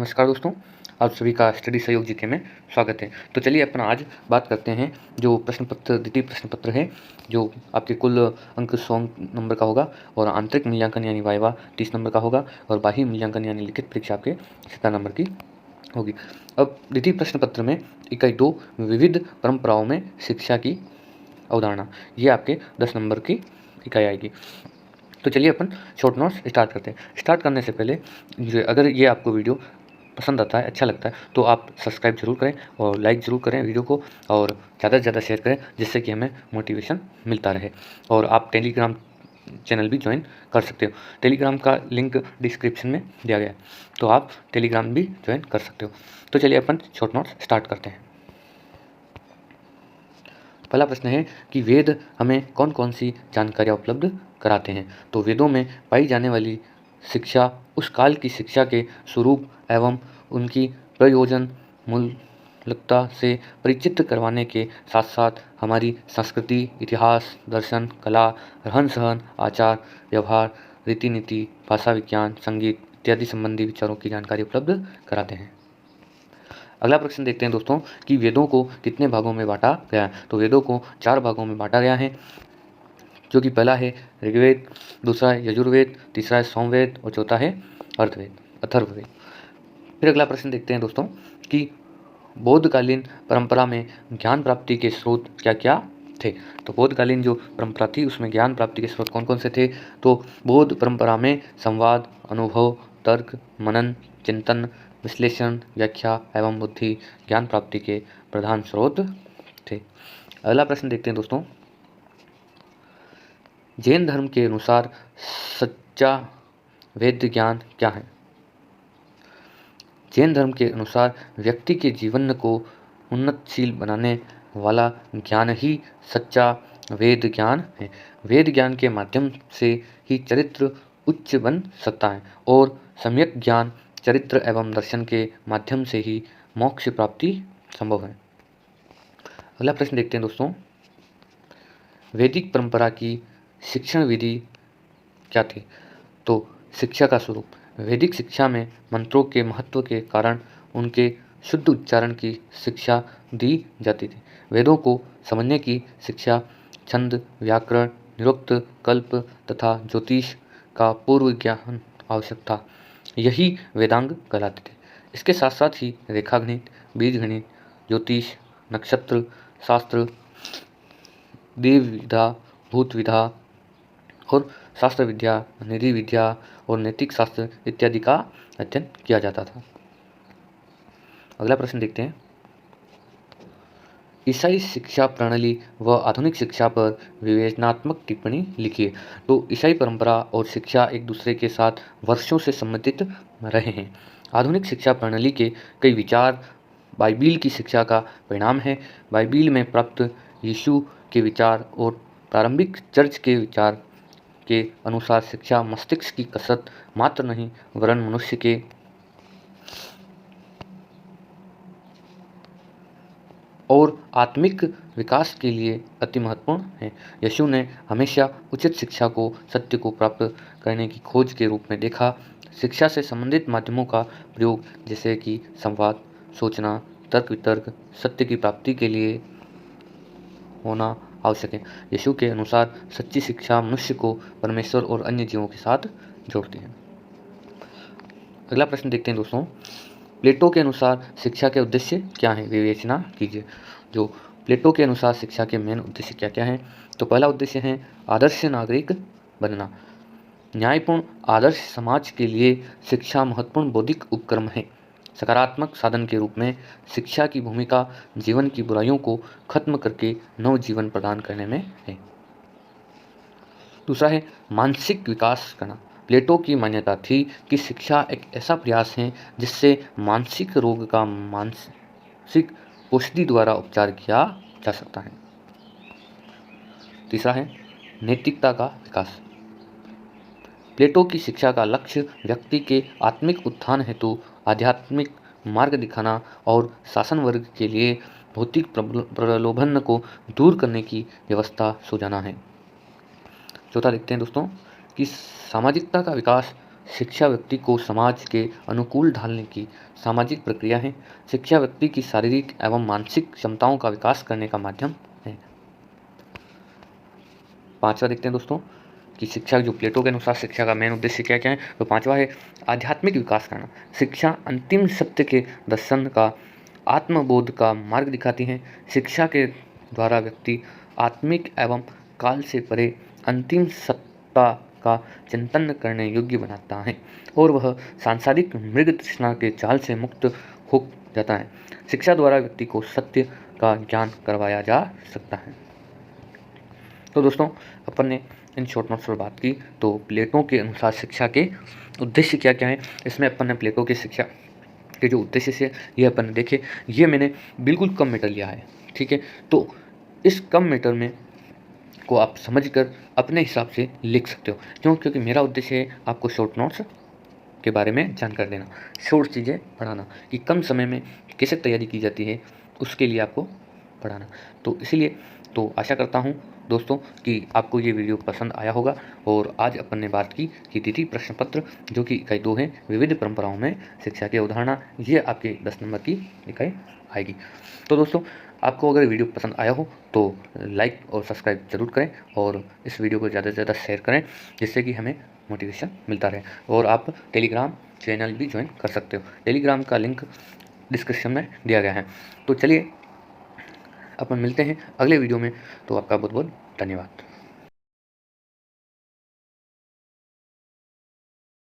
नमस्कार दोस्तों, आप सभी का स्टडी सहयोग जीके में स्वागत है। तो चलिए अपन आज बात करते हैं जो प्रश्न पत्र द्वितीय प्रश्न पत्र है, जो आपके कुल अंक 100 नंबर का होगा और आंतरिक मूल्यांकन यानी वाइवा 30 नंबर का होगा और बाह्य मूल्यांकन यानी लिखित परीक्षा आपके 70 नंबर की होगी। अब द्वितीय प्रश्न पत्र में इकाई 2 विविध परंपराओं में शिक्षा की अवधारणा, ये आपके 10 नंबर की इकाई आएगी। तो चलिए अपन शॉर्ट नोट्स स्टार्ट करते हैं। स्टार्ट करने से पहले अगर ये आपको वीडियो पसंद आता है, अच्छा लगता है, तो आप सब्सक्राइब जरूर करें और लाइक ज़रूर करें वीडियो को और ज़्यादा से ज़्यादा शेयर करें, जिससे कि हमें मोटिवेशन मिलता रहे। और आप टेलीग्राम चैनल भी ज्वाइन कर सकते हो। टेलीग्राम का लिंक डिस्क्रिप्शन में दिया गया है, तो आप टेलीग्राम भी ज्वाइन कर सकते हो। तो चलिए अपन शॉर्ट नोट्स स्टार्ट करते हैं। पहला प्रश्न है कि वेद हमें कौन कौन सी जानकारियाँ उपलब्ध कराते हैं। तो वेदों में पाई जाने वाली शिक्षा उस काल की शिक्षा के स्वरूप एवं उनकी प्रयोजन मूलकता से परिचित करवाने के साथ साथ हमारी संस्कृति, इतिहास, दर्शन, कला, रहन सहन, आचार व्यवहार, रीति नीति, भाषा विज्ञान, संगीत इत्यादि संबंधी विचारों की जानकारी उपलब्ध कराते हैं। अगला प्रश्न देखते हैं दोस्तों कि वेदों को कितने भागों में बांटा गया है। तो वेदों को 4 भागों में बांटा गया है, जो कि पहला है ऋग्वेद, दूसरा है यजुर्वेद, तीसरा है सामवेद और चौथा है अथर्ववेद। फिर अगला प्रश्न देखते हैं दोस्तों कि बौद्धकालीन परंपरा में ज्ञान प्राप्ति के स्रोत क्या क्या थे। तो बौद्धकालीन जो परंपरा थी उसमें ज्ञान प्राप्ति के स्रोत कौन कौन से थे। तो बौद्ध परंपरा में संवाद, अनुभव, तर्क, मनन, चिंतन, विश्लेषण, व्याख्या एवं बुद्धि ज्ञान प्राप्ति के प्रधान स्रोत थे। अगला प्रश्न देखते हैं दोस्तों, जैन धर्म के अनुसार सच्चा वेद ज्ञान क्या है। जैन धर्म के अनुसार व्यक्ति के जीवन को उन्नतशील बनाने वाला ज्ञान ही सच्चा वेद ज्ञान है। वेद ज्ञान के माध्यम से ही चरित्र उच्च बन सकता है और सम्यक ज्ञान, चरित्र एवं दर्शन के माध्यम से ही मोक्ष प्राप्ति संभव है। अगला प्रश्न देखते हैं दोस्तों, वैदिक परंपरा की शिक्षण विधि क्या थी। तो शिक्षा का स्वरूप, वैदिक शिक्षा में मंत्रों के महत्व के कारण उनके शुद्ध उच्चारण की शिक्षा दी जाती थी। वेदों को समझने की शिक्षा छंद, व्याकरण, निरुक्त, कल्प तथा ज्योतिष का पूर्व ज्ञान आवश्यक था। यही वेदांग कहलाते थे। इसके साथ साथ ही रेखागणित, बीजगणित, ज्योतिष, नक्षत्र शास्त्र, देव विधा, भूत विधा और शास्त्र विद्या, निधि विद्या और नैतिक शास्त्र इत्यादि का अध्ययन किया जाता था। अगला प्रश्न देखते हैं, ईसाई शिक्षा प्रणाली व आधुनिक शिक्षा पर विवेचनात्मक टिप्पणी लिखिए। तो ईसाई परंपरा और शिक्षा एक दूसरे के साथ वर्षों से संबंधित रहे हैं। आधुनिक शिक्षा प्रणाली के कई विचार बाइबिल की शिक्षा का परिणाम है। बाइबिल में प्राप्त यीशु के विचार और प्रारंभिक चर्च के विचार के अनुसार शिक्षा मस्तिष्क की कसरत मात्र नहीं वरन मनुष्य के और आत्मिक विकास के लिए अति महत्वपूर्ण है। यीशु ने हमेशा उचित शिक्षा को सत्य को प्राप्त करने की खोज के रूप में देखा। शिक्षा से संबंधित माध्यमों का प्रयोग जैसे कि संवाद, सोचना, तर्क वितर्क सत्य की प्राप्ति के लिए होना आवश्यक है। यीशु के अनुसार सच्ची शिक्षा मनुष्य को परमेश्वर और अन्य जीवों के साथ जोड़ती है। अगला प्रश्न देखते हैं दोस्तों, प्लेटो के अनुसार शिक्षा के उद्देश्य क्या है, विवेचना कीजिए। जो प्लेटो के अनुसार शिक्षा के मेन उद्देश्य क्या क्या हैं। तो पहला उद्देश्य है आदर्श नागरिक बनना। न्यायपूर्ण आदर्श समाज के लिए शिक्षा महत्वपूर्ण बौद्धिक उपक्रम है। सकारात्मक साधन के रूप में शिक्षा की भूमिका जीवन की बुराइयों को खत्म करके नव जीवन प्रदान करने में है। दूसरा है मानसिक विकास करना। प्लेटो की मान्यता थी कि शिक्षा एक ऐसा प्रयास है जिससे मानसिक रोग का मानसिक औषधि द्वारा उपचार किया जा सकता है। तीसरा है नैतिकता का विकास। प्लेटो की शिक्षा का लक्ष्य व्यक्ति के आत्मिक उत्थान हेतु आध्यात्मिक मार्ग दिखाना और शासन वर्ग के लिए भौतिक प्रलोभन को दूर करने की व्यवस्था सुझाना है। चौथा देखते हैं दोस्तों कि सामाजिकता का विकास शिक्षा व्यक्ति को समाज के अनुकूल ढालने की सामाजिक प्रक्रिया है। शिक्षा व्यक्ति की शारीरिक एवं मानसिक क्षमताओं का विकास करने का माध्यम है। 5वां देखते हैं दोस्तों कि शिक्षा जो प्लेटो के अनुसार शिक्षा का मेन उद्देश्य क्या क्या है। तो 5वां है आध्यात्मिक विकास करना। शिक्षा अंतिम सत्य के दर्शन का आत्मबोध का मार्ग दिखाती है। शिक्षा के द्वारा व्यक्ति आत्मिक एवं काल से परे अंतिम सत्ता का चिंतन करने योग्य बनाता है और वह सांसारिक मृग तृष्णा के जाल से मुक्त हो जाता है। शिक्षा द्वारा व्यक्ति को सत्य का ज्ञान करवाया जा सकता है। तो दोस्तों अपन ने इन शॉर्ट नोट्स पर बात की। तो प्लेटो के अनुसार शिक्षा के उद्देश्य क्या क्या हैं, इसमें अपन ने प्लेटो की शिक्षा के जो उद्देश्य से ये अपन ने देखे। ये मैंने बिल्कुल कम मीटर लिया है, ठीक है। तो इस कम मीटर में को आप समझकर अपने हिसाब से लिख सकते हो। क्यों? क्योंकि मेरा उद्देश्य है आपको शॉर्ट नोट्स के बारे में जानकारी देना, शॉर्ट चीज़ें पढ़ाना कि कम समय में कैसे तैयारी की जाती है, उसके लिए आपको पढ़ाना। तो इसीलिए तो आशा करता हूँ दोस्तों कि आपको ये वीडियो पसंद आया होगा। और आज अपन ने बात की कि द्वितीय प्रश्न पत्र जो कि इकाई 2 है, विविध परंपराओं में शिक्षा की अवधारणा, ये आपके 10 नंबर की इकाई आएगी। तो दोस्तों आपको अगर वीडियो पसंद आया हो तो लाइक और सब्सक्राइब ज़रूर करें और इस वीडियो को ज़्यादा से ज़्यादा शेयर करें, जिससे कि हमें मोटिवेशन मिलता रहे। और आप टेलीग्राम चैनल भी ज्वाइन कर सकते हो, टेलीग्राम का लिंक डिस्क्रिप्शन में दिया गया है। तो चलिए अपन मिलते हैं अगले वीडियो में। तो आपका बहुत बहुत धन्यवाद।